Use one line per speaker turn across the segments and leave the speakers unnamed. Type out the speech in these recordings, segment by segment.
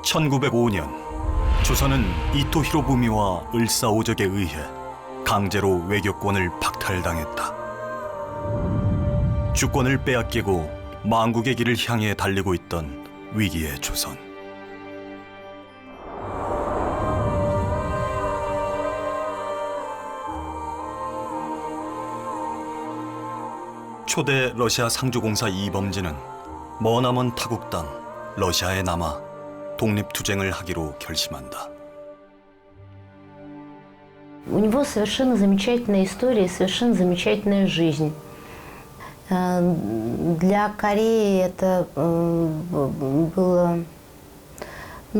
1905년 조선은 이토 히로부미와 을사오적에 의해 강제로 외교권을 박탈당했다. 주권을 빼앗기고 망국의 길을 향해 달리고 있던 위기의 조선. 초대 러시아 상주공사 이범진은 머나먼 타국 땅 러시아에 남아 독립투쟁을 하기로 결심한다.
У него совершенно замечательная история, совершенно замечательная жизнь. Для Кореи это было,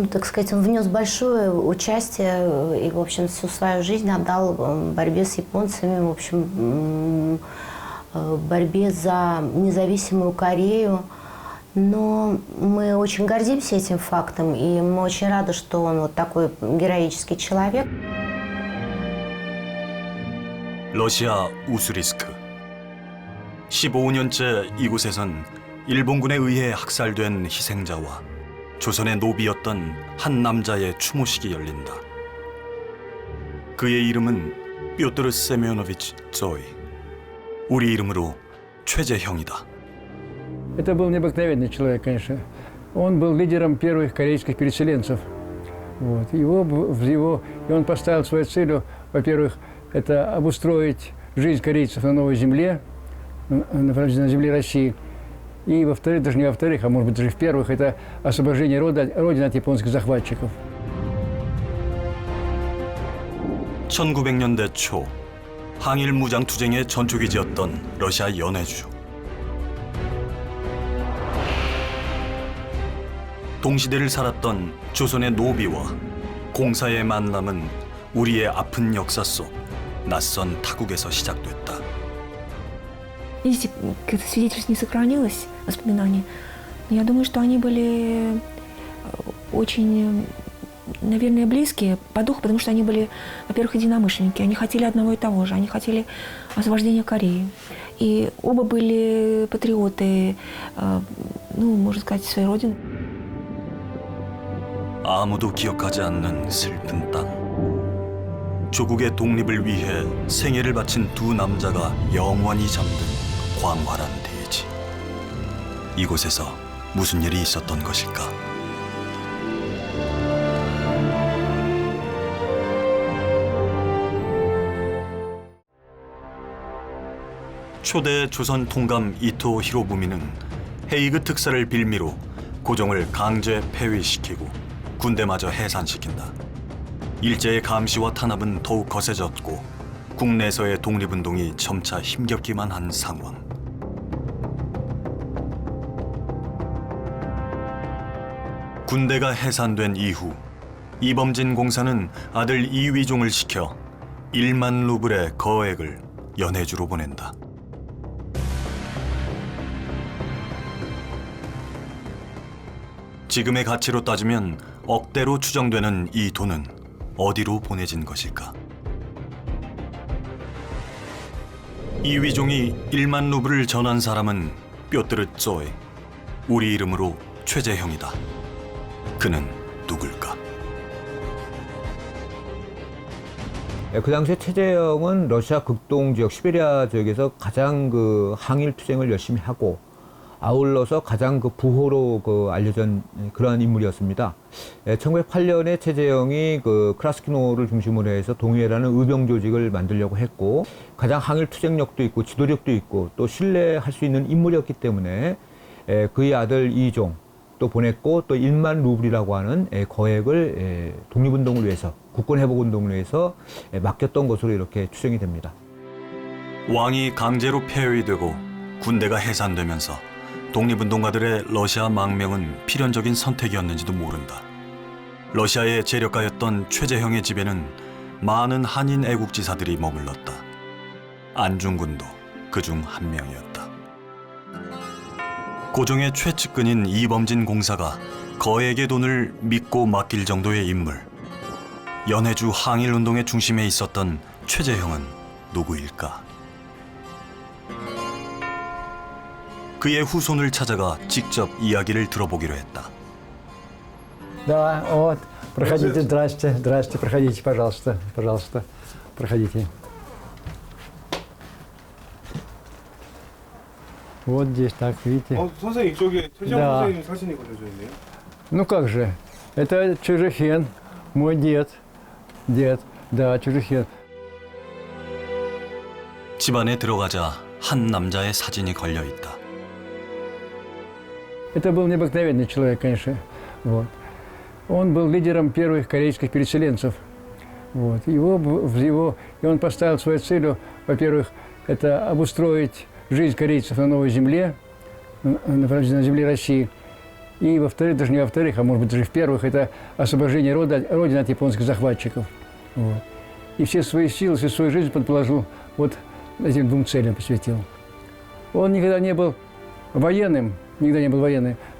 так сказать, он внес большое участие и, в общем, всю свою жизнь отдал борьбе с японцами, в общем, борьбе за независимую Корею. Но мы очень гордимся этим фактом, и мы очень рады, что он вот такой героический человек.
러시아 우스리스크. 15년째 이곳에선 일본군에 의해 학살된 희생자와 조선의 노비였던 한 남자의 추모식이 열린다. 그의 이름은 뾰트르 세메오노비치 조이. 우리 이름으로 최재형이다.
Это был необыкновенный человек, конечно. Он был лидером первых корейских переселенцев. Вот. И он поставил своей целью, во-первых, это обустроить жизнь корейцев на новой земле, на земле России. И во-вторых, даже не во-вторых, а может быть даже в-первых, это освобождение Родины от японских захватчиков.
1900년대 초 항일 무장투쟁의 전초기지였던 러시아 연해주. 동시대를 살았던 조선의 노비와 공사의 만남은 우리의 아픈 역사 속 낯선 타국에서 시작됐다.
Видите, каких-то свидетельств не сохранилось, воспоминаний. Но я думаю, что они были очень, наверное, близкие по духу, потому что они были, во-первых, единомышленники. Они хотели одного и того же. Они хотели освобождения Кореи. И оба были патриоты, можно сказать, своей родины.
아무도 기억하지 않는 슬픈 땅. 조국의 독립을 위해 생애를 바친 두 남자가 영원히 잠든 광활한 대지. 이곳에서 무슨 일이 있었던 것일까? 초대 조선 통감 이토 히로부미는 헤이그 특사를 빌미로 고종을 강제 폐위시키고 군대마저 해산시킨다. 일제의 감시와 탄압은 더욱 거세졌고 국내에서의 독립운동이 점차 힘겹기만 한 상황. 군대가 해산된 이후 이범진 공사는 아들 이위종을 시켜 1만 루블의 거액을 연해주로 보낸다. 지금의 가치로 따지면 억대로 추정되는 이 돈은 어디로 보내진 것일까? 이위종이 1만 루블을 전한 사람은 뾰트르 조이, 우리 이름으로 최재형이다. 그는 누굴까?
그 당시에 최재형은 러시아 극동 지역 시베리아 지역에서 가장 항일 투쟁을 열심히 하고 아울러서 가장 부호로 알려진 그러한 인물이었습니다. 1908년에 최재형이 크라스키노를 중심으로 해서 동해라는 의병 조직을 만들려고 했고 가장 항일 투쟁력도 있고 지도력도 있고 또 신뢰할 수 있는 인물이었기 때문에 그의 아들 이종 또 보냈고 또 1만 루블이라고 하는 거액을 독립운동을 위해서 국권회복운동을 위해서 맡겼던 것으로 이렇게 추정이 됩니다.
왕이 강제로 폐위되고 군대가 해산되면서 독립운동가들의 러시아 망명은 필연적인 선택이었는지도 모른다. 러시아의 재력가였던 최재형의 집에는 많은 한인 애국지사들이 머물렀다. 안중근도 그중 한 명이었다. 고종의 최측근인 이범진 공사가 거액의 돈을 믿고 맡길 정도의 인물. 연해주 항일운동의 중심에 있었던 최재형은 누구일까? 그의 후손을 찾아가 직접 이야기를 들어보기로 했다.
Да, вот. Проходите, здрасте, здрасте, проходите, пожалуйста, пожалуйста, проходите. Вот здесь так, видите.
선생님 이쪽에 최재형
Да.
선생님 사진이 걸려져 있네요.
Ну как же, это Чужехен, мой дед, да, Чужехен.
집안에 들어가자 한 남자의 사진이 걸려 있다.
Это был необыкновенный человек, конечно. Вот. Он был лидером первых корейских переселенцев. Вот. И он поставил своей целью, во-первых, это обустроить жизнь корейцев на новой земле, на земле России. И во-вторых, даже не во-вторых, а может быть даже в-первых, это освобождение Родины от японских захватчиков. Вот. И все свои силы, всю свою жизнь положил вот этим двум целям посвятил. Он никогда не был военным,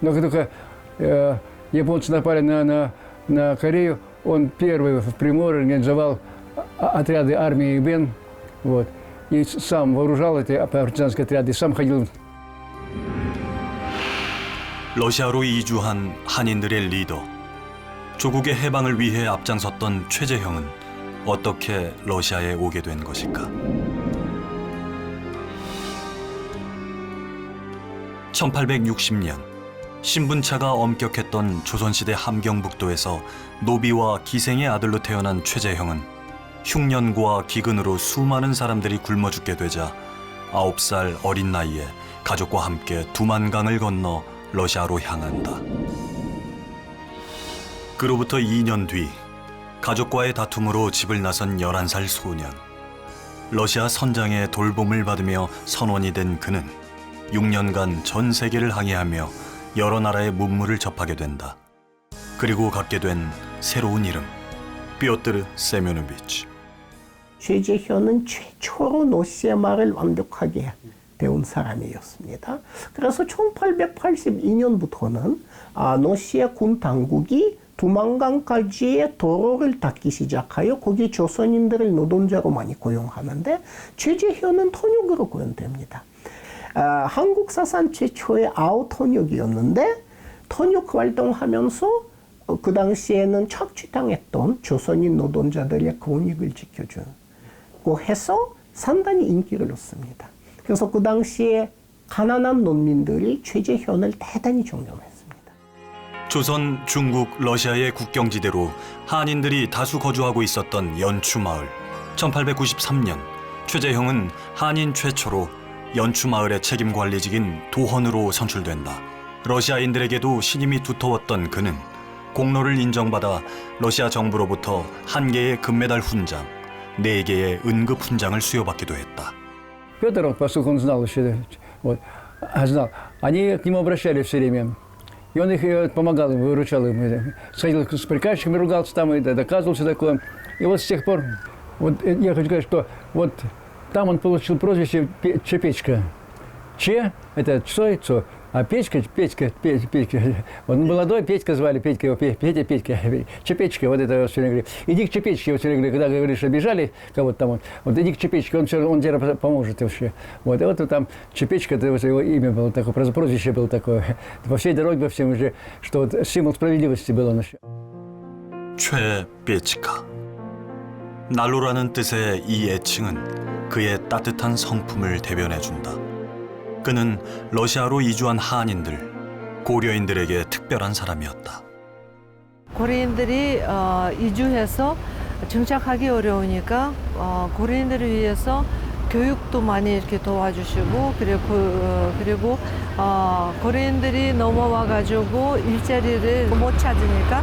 но как только японцы напали на Корею, он первый в Приморье организовал отряды армии Бен, вот, и сам вооружал эти партизанские отряды, сам ходил.
러시아로 이주한 한인들의 리더, 조국의 해방을 위해 앞장섰던 최재형은 어떻게 러시아에 오게 된 것일까? 1860년 신분차가 엄격했던 조선시대 함경북도에서 노비와 기생의 아들로 태어난 최재형은 흉년과 기근으로 수많은 사람들이 굶어 죽게 되자 9살 어린 나이에 가족과 함께 두만강을 건너 러시아로 향한다. 그로부터 2년 뒤 가족과의 다툼으로 집을 나선 11살 소년. 러시아 선장의 돌봄을 받으며 선원이 된 그는 6년간 전 세계를 항해하며 여러 나라의 문물을 접하게 된다. 그리고 갖게 된 새로운 이름, 뾰트르 세메노비치.
최재현은 최초로 러시아 말을 완벽하게 배운 사람이었습니다. 그래서 1882년부터는 러시아 군 당국이 두만강까지의 도로를 닫기 시작하여 거기 조선인들을 노동자로 많이 고용하는데 최재현은 통역으로 고용됩니다. 한국 사상 최초의 아웃통역이었는데 통역 활동하면서 그 당시에는 착취당했던 조선인 노동자들의 권익을 지켜주고 해서 상당히 인기를 얻습니다. 그래서 그 당시에 가난한 농민들이 최재현을 대단히 존경했습니다.
조선, 중국, 러시아의 국경지대로 한인들이 다수 거주하고 있었던 연추마을. 1893년 최재형은 한인 최초로 연추마을의 책임관리직인 도헌으로 선출된다. 러시아인들에게도 신임이 두터웠던 그는 공로를 인정받아 러시아 정부로부터 1개의 금메달 훈장, 4개의 은급 훈장을 수여받기도 했다.
Петр, поскольку он знал еще, они к нему обращались все время. И он их помогал им, выручал им. Сходил с приказчиками, ругался там, и доказывал все такое. И вот с тех пор, вот я хочу сказать, что вот там он получил прозвище Чепечка. Че – это Цо, а Печка. Он молодой, Петька звали, Петька его, Петька. Чепечка, вот это все время говорит. Иди к Чепечке, вот все время говорит, когда, говоришь, обижали кого-то там, вот иди к Чепечке, он тебе поможет вообще. Вот, и вот там Чепечка, это вот его имя было такое, прозвище было такое. По всей дороге, по всем уже, что вот символ справедливости был он еще.
최베치카. 난로라는 뜻의 이 애칭은 그의 따뜻한 성품을 대변해준다. 그는 러시아로 이주한 한인들, 고려인들에게 특별한 사람이었다.
고려인들이 이주해서 정착하기 어려우니까 고려인들을 위해서 교육도 많이 이렇게 도와주시고 그리고 고려인들이 넘어와 가지고 일자리를 못 찾으니까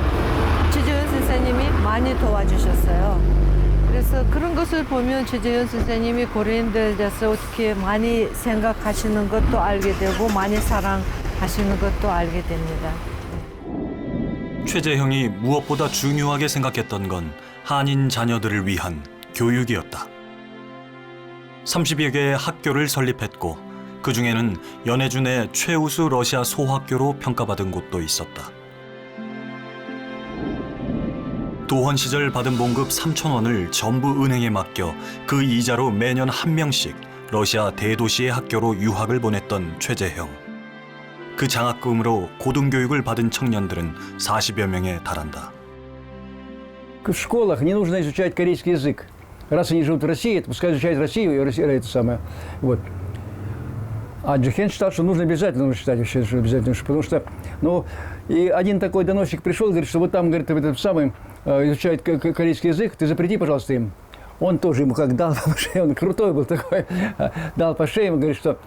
최재현 선생님이 많이 도와주셨어요. 그래서 그런 것을 보면 최재현 선생님이 고려인들에 대해서 어떻게 많이 생각하시는 것도 알게 되고 많이 사랑하시는 것도 알게 됩니다.
최재형이 무엇보다 중요하게 생각했던 건 한인 자녀들을 위한 교육이었다. 30여 개의 학교를 설립했고 그 중에는 연해준의 최우수 러시아 소학교로 평가받은 곳도 있었다. 도헌 시절 받은 봉급 3,000원을 전부 은행에 맡겨 그 이자로 매년 1명씩 러시아 대도시의 학교로 유학을 보냈던 최재형. 그 장학금으로 고등교육을 받은 청년들은 40여 명에 달한다.
В школах не нужно изучать корейский язык. Раз они живут в России, то пускай изучают Россию и это самое. Вот. А Джихен считал, что нужно обязательно читать вообще, что обязательно, потому что, ну, и один такой доносчик пришел, говорит, что вот там, говорит, этот самый изучают корейский язык, ты запрети, пожалуйста, им. Он тоже ему как дал по шее, он крутой был такой, дал по шее, ему говорит, что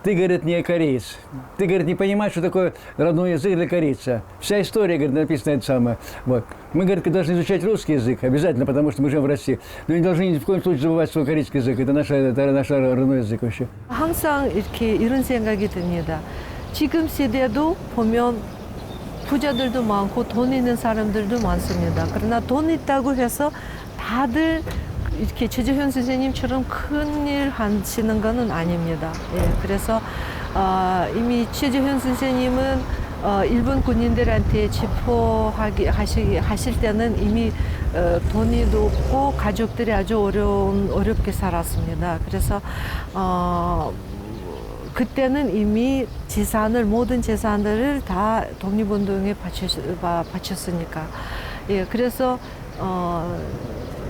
ты, говорит, не кореец, ты, говорит, не понимаешь, что такое родной язык для корейца. Вся история, говорит, написана это самое. Вот. Мы, говорит, должны изучать русский язык обязательно, потому что мы живем в России, но не должны ни в коем случае забывать свой корейский язык. Это наш родной язык вообще.
항상 이렇게 이런 생각이 듭니다. 지금 세대도 보면 부자들도 많고 돈 있는 사람들도 많습니다. 그러나 돈 있다고 해서 다들 이렇게 최재현 선생님처럼 큰일 하시는 것은 아닙니다. 예, 그래서 이미 최재현 선생님은 일본 군인들한테 하실 때는 이미 돈이 없고 가족들이 아주 어렵게 살았습니다. 그래서 그때는 이미 모든 재산들을 다 독립운동에 바쳤으니까. 예, 그래서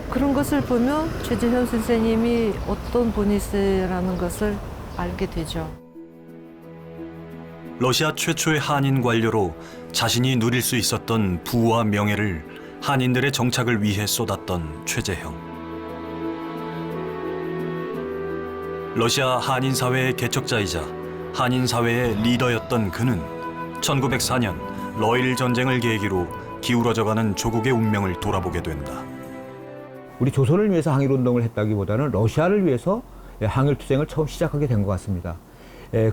그런 것을 보면 최재현 선생님이 어떤 분이시라는 것을 알게 되죠.
러시아 최초의 한인 관료로 자신이 누릴 수 있었던 부와 명예를 한인들의 정착을 위해 쏟았던 최재형. 러시아 한인 사회의 개척자이자 한인 사회의 리더였던 그는 1904년 러일 전쟁을 계기로 기울어져가는 조국의 운명을 돌아보게 된다.
우리 조선을 위해서 항일운동을 했다기보다는 러시아를 위해서 항일투쟁을 처음 시작하게 된 것 같습니다.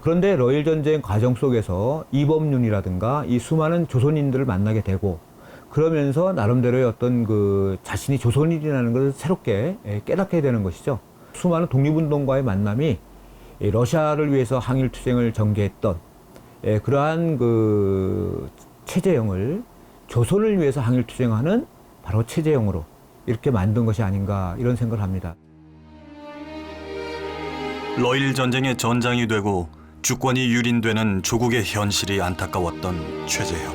그런데 러일 전쟁 과정 속에서 이범윤이라든가 이 수많은 조선인들을 만나게 되고 그러면서 나름대로의 어떤 그 자신이 조선인이라는 것을 새롭게 깨닫게 되는 것이죠. 수많은 독립운동가의 만남이 러시아를 위해서 항일투쟁을 전개했던 그러한 그 최재형을 조선을 위해서 항일투쟁하는 바로 최재형으로 이렇게 만든 것이 아닌가 이런 생각을 합니다.
러일 전쟁의 전장이 되고 주권이 유린되는 조국의 현실이 안타까웠던 최재형.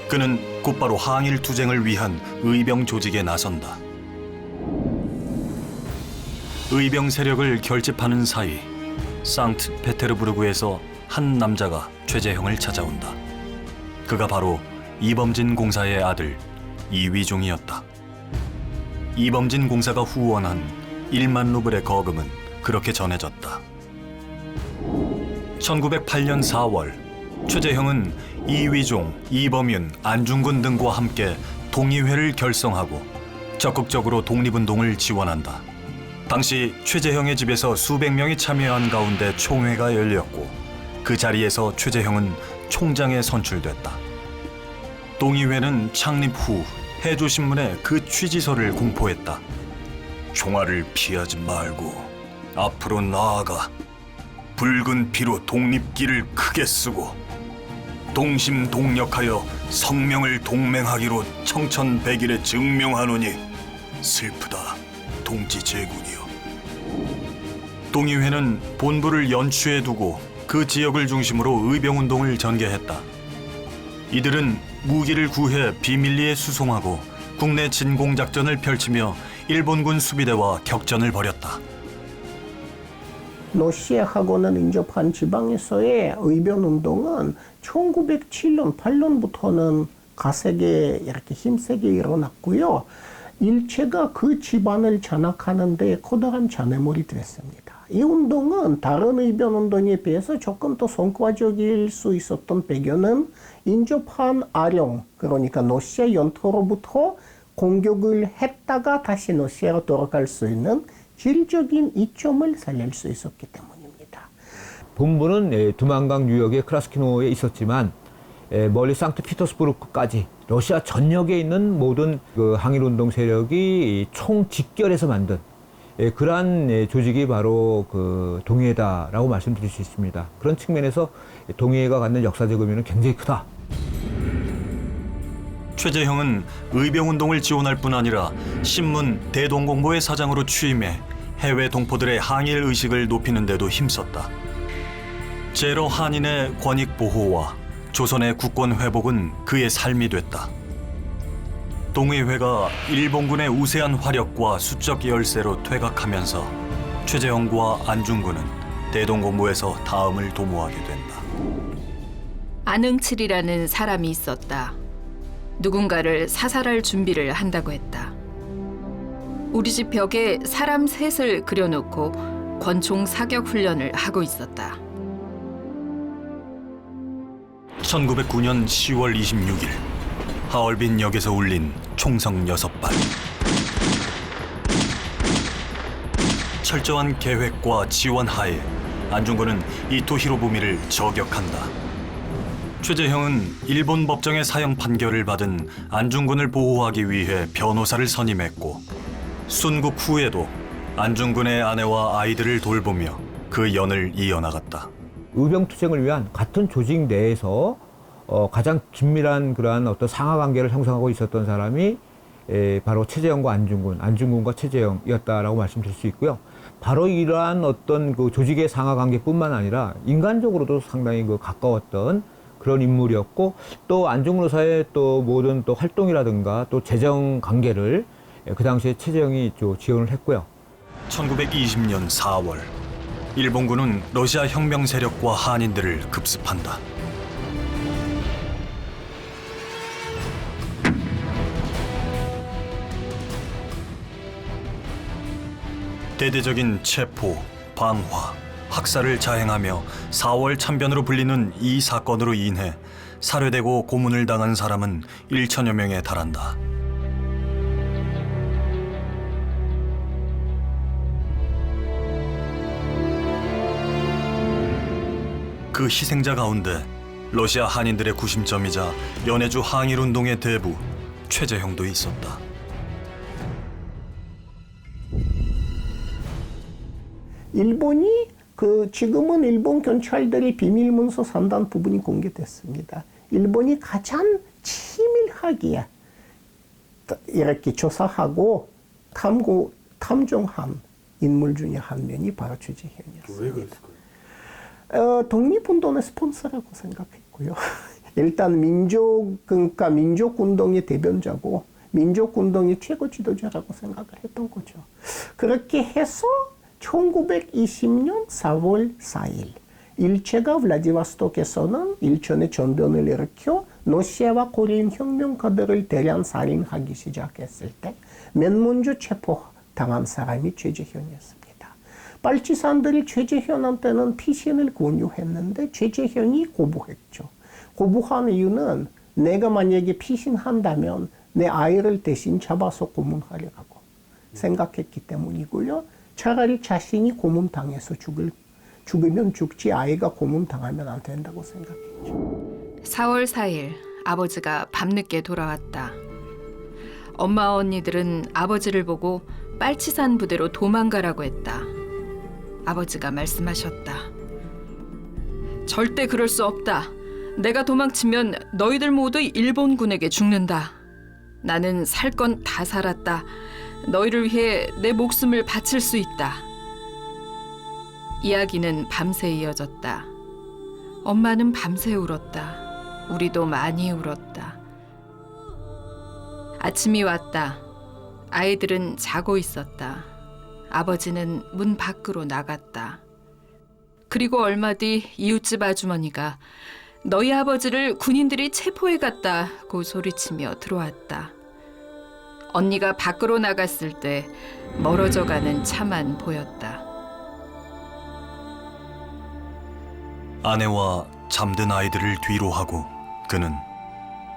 그는 곧바로 항일 투쟁을 위한 의병 조직에 나선다. 의병 세력을 결집하는 사이 상트페테르부르크에서 한 남자가 최재형을 찾아온다. 그가 바로 이범진 공사의 아들 이위종이었다. 이범진 공사가 후원한 1만 루블의 거금은 그렇게 전해졌다. 1908년 4월 최재형은 이위종, 이범윤, 안중근 등과 함께 동의회를 결성하고 적극적으로 독립운동을 지원한다. 당시 최재형의 집에서 수백 명이 참여한 가운데 총회가 열렸고 그 자리에서 최재형은 총장에 선출됐다. 동의회는 창립 후 해조신문에 그 취지서를 공포했다. 총알을 피하지 말고 앞으로 나아가 붉은 피로 독립기를 크게 쓰고 동심동력하여 성명을 동맹하기로 청천백일에 증명하노니 슬프다 동지 제군이여. 동의회는 본부를 연추에 두고 그 지역을 중심으로 의병운동을 전개했다. 이들은 무기를 구해 비밀리에 수송하고 국내 진공작전을 펼치며 일본군 수비대와 격전을 벌였다.
러시아하고는 인접한 지방에서의 의변운동은 1907년, 8년부터는 가세게 이렇게 힘세게 일어났고요. 일체가 그 집안을 장악하는 데 커다란 장애물이 됐습니다. 이 운동은 다른 의변운동에 비해서 조금 더 성과적일 수 있었던 배경은 인접한 아령, 그러니까 러시아 영토로부터 공격을 했다가 다시 러시아로 돌아갈 수 있는 질적인 이점을 살릴 수 있었기 때문입니다.
본부는 두만강 유역의 크라스키노에 있었지만 멀리 상트피터스부르크까지 러시아 전역에 있는 모든 그 항일운동 세력이 총 직결해서 만든 그러한 조직이 바로 그 동의회다라고 말씀드릴 수 있습니다. 그런 측면에서 동의회가 갖는 역사적 의미는 굉장히 크다.
최재형은 의병운동을 지원할 뿐 아니라 신문 대동공보의 사장으로 취임해 해외 동포들의 항일 의식을 높이는 데도 힘썼다. 제로 한인의 권익 보호와 조선의 국권 회복은 그의 삶이 됐다. 동의회가 일본군의 우세한 화력과 수적 열세로 퇴각하면서 최재형과 안중근은 대동고무에서 다음을 도모하게 된다.
안흥칠이라는 사람이 있었다. 누군가를 사살할 준비를 한다고 했다. 우리 집 벽에 사람 셋을 그려놓고 권총 사격 훈련을 하고 있었다.
1909년 10월 26일 하얼빈 역에서 울린 총성 6발. 철저한 계획과 지원 하에 안중근은 이토 히로부미를 저격한다. 최재형은 일본 법정의 사형 판결을 받은 안중근을 보호하기 위해 변호사를 선임했고 순국 후에도 안중근의 아내와 아이들을 돌보며 그 연을 이어나갔다.
의병투쟁을 위한 같은 조직 내에서 가장 긴밀한 그러한 어떤 상하관계를 형성하고 있었던 사람이 바로 최재형과 안중근과 최재형이었다라고 말씀드릴 수 있고요. 바로 이러한 어떤 그 조직의 상하관계뿐만 아니라 인간적으로도 상당히 그 가까웠던 그런 인물이었고, 또 안중근 의사의 또 모든 또 활동이라든가 또 재정 관계를 그 당시에 최재형이 지원을 했고요.
1920년 4월 일본군은 러시아 혁명 세력과 한인들을 급습한다. 대대적인 체포, 방화, 학살을 자행하며 4월 참변으로 불리는 이 사건으로 인해 살해되고 고문을 당한 사람은 1천여 명에 달한다. 그 희생자 가운데 러시아 한인들의 구심점이자 연해주 항일운동의 대부 최재형도 있었다.
일본이 지금은 일본 경찰들이 비밀문서 산단 부분이 공개됐습니다. 일본이 가장 치밀하게 이렇게 조사하고 탐정한 인물 중에 한 명이 바로 최재형이었습니다.
왜 그랬을까요?
독립운동의 스폰서라고 생각했고요. 일단 민족운동의 대변자고 민족운동의 최고 지도자라고 생각을 했던 거죠. 그렇게 해서 1920년 4월 4일 일제가 블라디보스톡에서는 일전의 전변을 일으켜 러시아와 코리안 혁명가들을 대량 살인하기 시작했을 때 맨 먼저 체포당한 사람이 최재형이었습니다. 빨치산들이 최재형한테는 피신을 권유했는데 최재형이 거부했죠. 거부한 이유는 내가 만약에 피신한다면 내 아이를 대신 잡아서 고문하려고 생각했기 때문이고요. 차라리 자신이 고문당해서 죽으면 죽지 아이가 고문당하면 안 된다고 생각했죠.
4월 4일 아버지가 밤늦게 돌아왔다. 엄마 언니들은 아버지를 보고 빨치산 부대로 도망가라고 했다. 아버지가 말씀하셨다. 절대 그럴 수 없다. 내가 도망치면 너희들 모두 일본군에게 죽는다. 나는 살 건 다 살았다. 너희를 위해 내 목숨을 바칠 수 있다. 이야기는 밤새 이어졌다. 엄마는 밤새 울었다. 우리도 많이 울었다. 아침이 왔다. 아이들은 자고 있었다. 아버지는 문 밖으로 나갔다. 그리고 얼마 뒤 이웃집 아주머니가 너희 아버지를 군인들이 체포해 갔다고 소리치며 들어왔다. 언니가 밖으로 나갔을 때 멀어져가는 차만 보였다.
아내와 잠든 아이들을 뒤로 하고 그는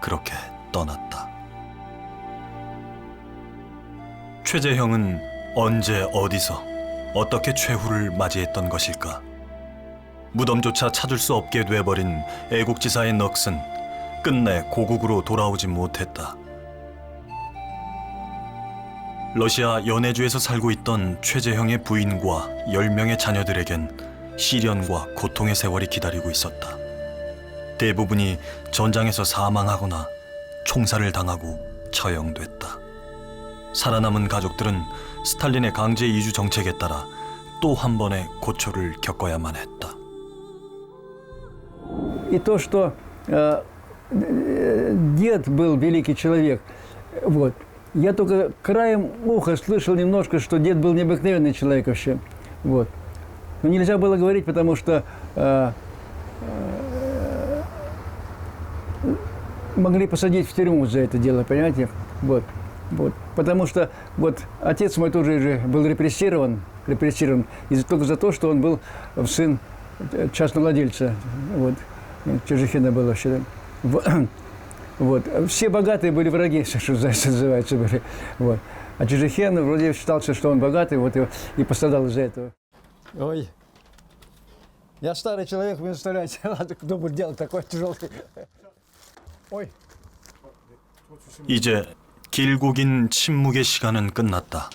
그렇게 떠났다. 최재형은 언제 어디서 어떻게 최후를 맞이했던 것일까? 무덤조차 찾을 수 없게 돼버린 애국지사의 넋은 끝내 고국으로 돌아오지 못했다. 러시아 연해주에서 살고 있던 최재형의 부인과 10명의 자녀들에겐 시련과 고통의 세월이 기다리고 있었다. 대부분이 전장에서 사망하거나 총살을 당하고 처형됐다. 살아남은 가족들은 스탈린의 강제 이주 정책에 따라 또 한 번의 고초를 겪어야만 했다.
И то, что дед был великий человек, вот. Я только краем уха слышал немножко, что дед был необыкновенный человек вообще. Вот. Но нельзя было говорить, потому что могли посадить в тюрьму за это дело, понимаете? Вот. Вот. Потому что вот отец мой тоже же был репрессирован только за то, что он был сын частного владельца. Вот. Чижихина был вообще. Вот. Все богатые были враги, что называется, были. Вот. А Чижихин вроде считался, что он богатый, вот и пострадал из-за этого. Ой, я старый человек, вы представляете, ладно, кто будет делать такой тяжелый. Ой.
이제 길고 긴 침묵의 시간은 끝났다.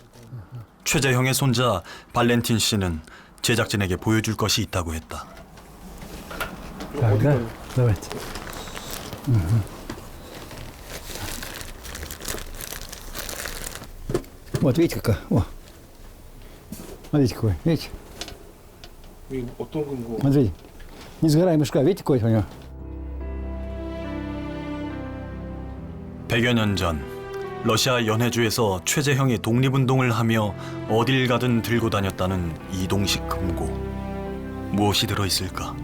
최재형의 손자 발렌틴 씨는 제작진에게 보여줄 것이 있다고 했다.
Так, да? Давайте. Вот видите какая? О. Смотрите какой, видите?
이 어떤 근거?
Смотрите. Несгораемый шкаф, видите какой у него?
100여 년 전 러시아 연해주에서 최재형이 독립운동을 하며 어딜 가든 들고 다녔다는 이동식 금고. 무엇이 들어있을까?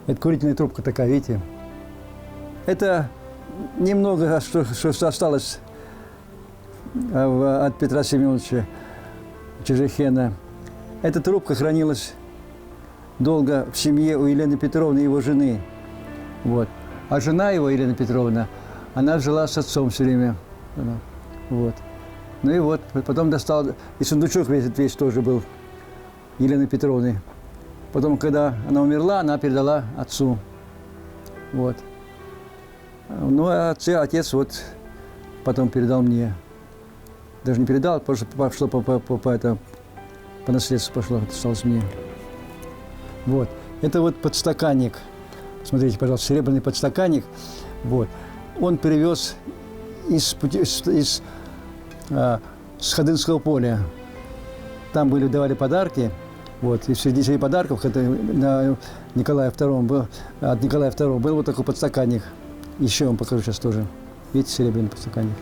Это курительная трубка такая, видите? Это немного, что осталось от Петра Семеновича Чижихина. Эта трубка хранилась долго в семье у Елены Петровны, его жены. Вот. А жена его, Елена Петровна, она жила с отцом все время. Вот. Ну и вот, потом достал, и сундучок весь тоже был Елены Петровны. Потом, когда она умерла, она передала отцу. Вот. Ну, а отец вот потом передал мне. Даже не передал, просто пошло по наследству пошло, осталось мне. Вот. Это вот подстаканник. Смотрите, пожалуйста, серебряный подстаканник. Вот. Он привез из Ходынского поля. Там давали подарки. Вот. И среди подарков это на Николая II был, от Николая II был вот такой подстаканник. Еще вам покажу сейчас тоже. Видите, серебряный подстаканник.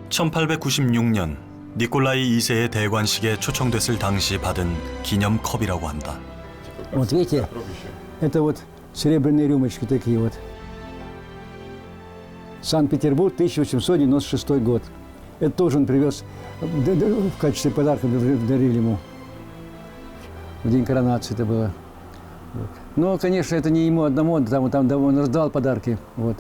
1896년 니콜라이 2세의 대관식에 초청됐을 당시 받은 기념컵이라고 한다.
Вот видите, это вот серебряные рюмочки такие вот. Санкт-Петербург, 1896 год. Это тоже он привез в качестве подарка, дарили ему. В день коронации это было. Вот. Но, конечно, это не ему одному, там он раздавал подарки. Вот.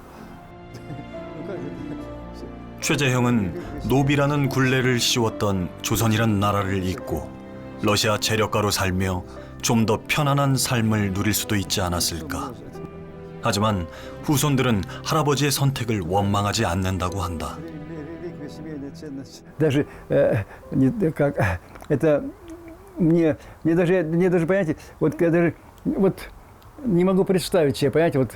최재형은 노비라는 굴레를 씌웠던 조선이란 나라를 잊고 러시아 재력가로 살며 좀 더 편안한 삶을 누릴 수도 있지 않았을까. 하지만 후손들은 할아버지의 선택을 원망하지 않는다고 한다.
Даже как это мне даже понимаете, вот я даже вот не могу представить себе, понимаете, вот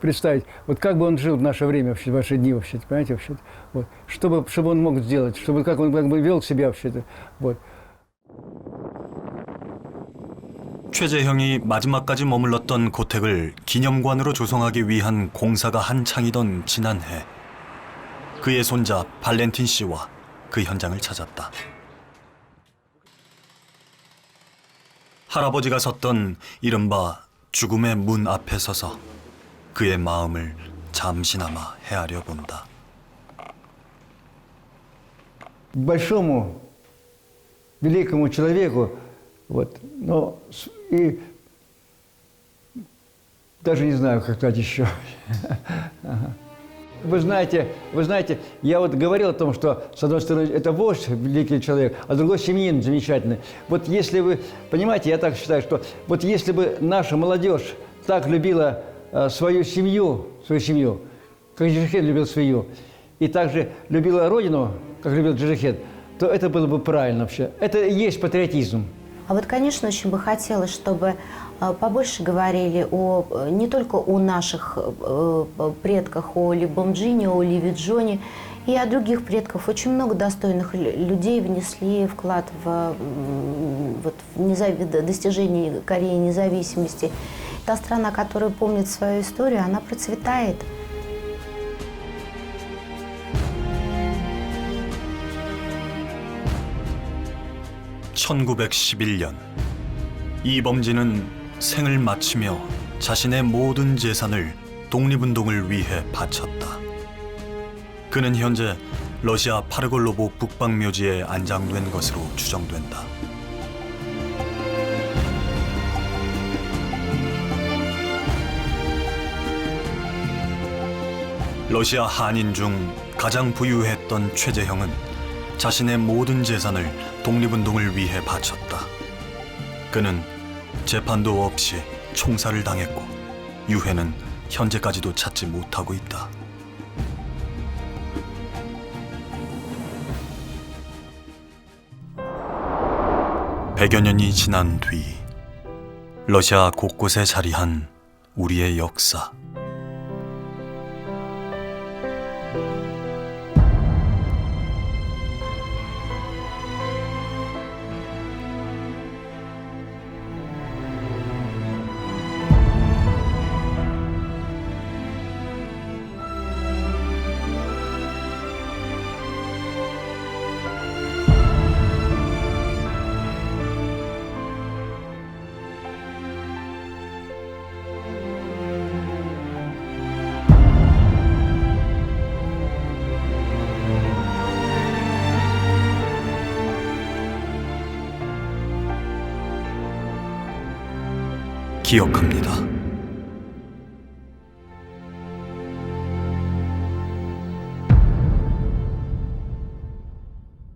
представить, вот как бы он жил в наше время вообще, в наши дни вообще, понимаете, вообще, вот, чтобы он мог сделать, как он вел себя вообще-то, вот.
최재형이 마지막까지 머물렀던 고택을 기념관으로 조성하기 위한 공사가 한창이던 지난해, 그의 손자 발렌틴 씨와 그 현장을 찾았다. 할아버지가 섰던 이른바 죽음의 문 앞에 서서 그의 마음을 잠시나마 헤아려 본다.
Большому, великому человеку, вот, но и даже не знаю, как сказать еще. Вы знаете, я вот говорил о том, что, с одной стороны, это вождь, великий человек, а с другой семьянин замечательный. Вот если вы, понимаете, я так считаю, что вот если бы наша молодежь так любила свою семью, как Чижихин любил свою, и также любила родину, как любил Чижихин, то это было бы правильно вообще. Это и есть патриотизм.
А вот, конечно, очень бы хотелось, чтобы побольше говорили не только о наших предках, о Ли Бомджине, о Ли Виджоне, и от других предков. Очень много достойных людей внесли вклад в, достижение Кореи независимости. Та страна, которая помнит свою историю, она процветает.
(1911년) 이범진은 생을 마치며 자신의 모든 재산을 독립운동을 위해 바쳤다. 그는 현재 러시아 파르골로보 북방묘지에 안장된 것으로 추정된다. 러시아 한인 중 가장 부유했던 최재형은 자신의 모든 재산을 독립운동을 위해 바쳤다. 그는 재판도 없이 총살을 당했고 유해는 현재까지도 찾지 못하고 있다. 백여 년이 지난 뒤 러시아 곳곳에 자리한 우리의 역사. 기억합니다.